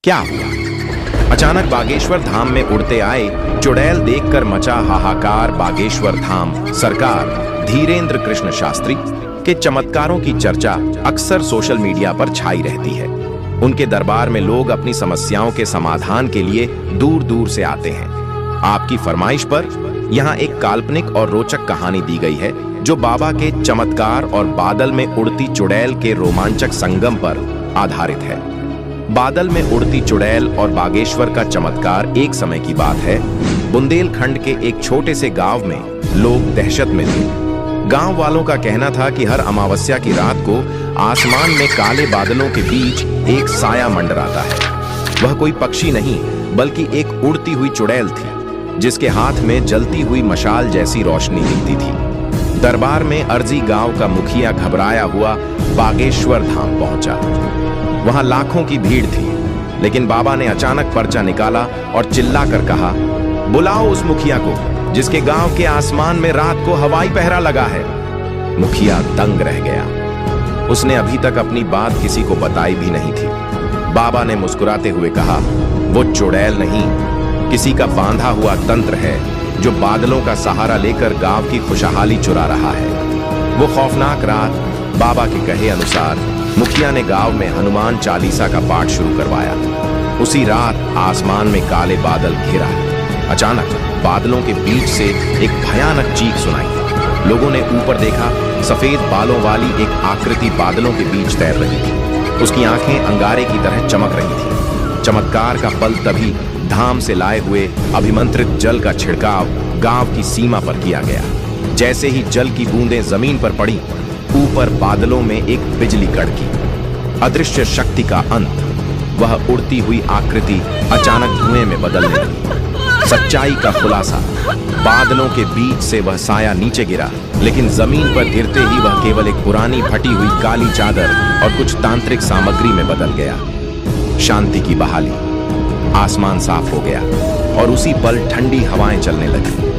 क्या हुआ? अचानक बागेश्वर धाम में उड़ते आए चुड़ैल देखकर मचा हाहाकार। बागेश्वर धाम सरकार धीरेन्द्र कृष्ण शास्त्री के चमत्कारों की चर्चा अक्सर सोशल मीडिया पर छाई रहती है। उनके दरबार में लोग अपनी समस्याओं के समाधान के लिए दूर दूर से आते हैं। आपकी फरमाइश पर यहाँ एक काल्पनिक और रोचक कहानी दी गई है जो बाबा के चमत्कार और बादल में उड़ती चुड़ैल के रोमांचक संगम पर आधारित है। बादल में उड़ती चुड़ैल और बागेश्वर का चमत्कार। एक समय की बात है, बुंदेलखंड के एक छोटे से गांव में लोग दहशत में थे। गांव वालों का कहना था कि हर अमावस्या की रात को आसमान में काले बादलों के बीच एक साया मंडराता है। वह कोई पक्षी नहीं बल्कि एक उड़ती हुई चुड़ैल थी जिसके हाथ में जलती हुई मशाल जैसी रोशनी दिखती थी। दरबार में अर्जी गांव का मुखिया घबराया हुआ बागेश्वर धाम पहुंचा। वहां लाखों की भीड़ थी, लेकिन बाबा ने अचानक पर्चा निकाला और चिल्लाकर कहा, बुलाओ उस मुखिया को जिसके गांव के आसमान में रात को हवाई पहरा लगा है। मुखिया दंग रह गया। उसने अभी तक अपनी बात किसी को बताई भी नहीं थी। बाबा ने मुस्कुराते हुए कहा, वो चुड़ैल नहीं, किसी का बांधा हुआ तंत्र है जो बादलों का सहारा लेकर गांव की खुशहाली चुरा रहा है। वो खौफनाक रात, बाबा के कहे अनुसार मुखिया ने गांव में हनुमान चालीसा का पाठ शुरू करवाया। उसी रात आसमान में काले बादल घिरा। अचानक बादलों के बीच से एक भयानक चीख सुनाई। लोगों ने ऊपर देखा, सफेद बालों वाली एक आकृति बादलों के बीच तैर रही थी। उसकी आंखें अंगारे की तरह चमक रही थी। चमत्कार का पल तभी धाम से लाए हुए अभिमंत्रित जल का छिड़काव गांव की सीमा पर किया गया। जैसे ही जल की बूंदें जमीन पर पड़ी, ऊपर बादलों में एक बिजली कड़की। अदृश्य शक्ति का अंत। वह उड़ती हुई आकृति अचानक धुएं में बदलने लगी। सच्चाई का खुलासा, बादलों के बीच से वह साया नीचे गिरा, लेकिन जमीन पर गिरते ही वह केवल एक पुरानी फटी हुई काली चादर और कुछ तांत्रिक सामग्री में बदल गया। शांति की बहाली। आसमान साफ हो गया और उसी पल ठंडी हवाएं चलने लगी।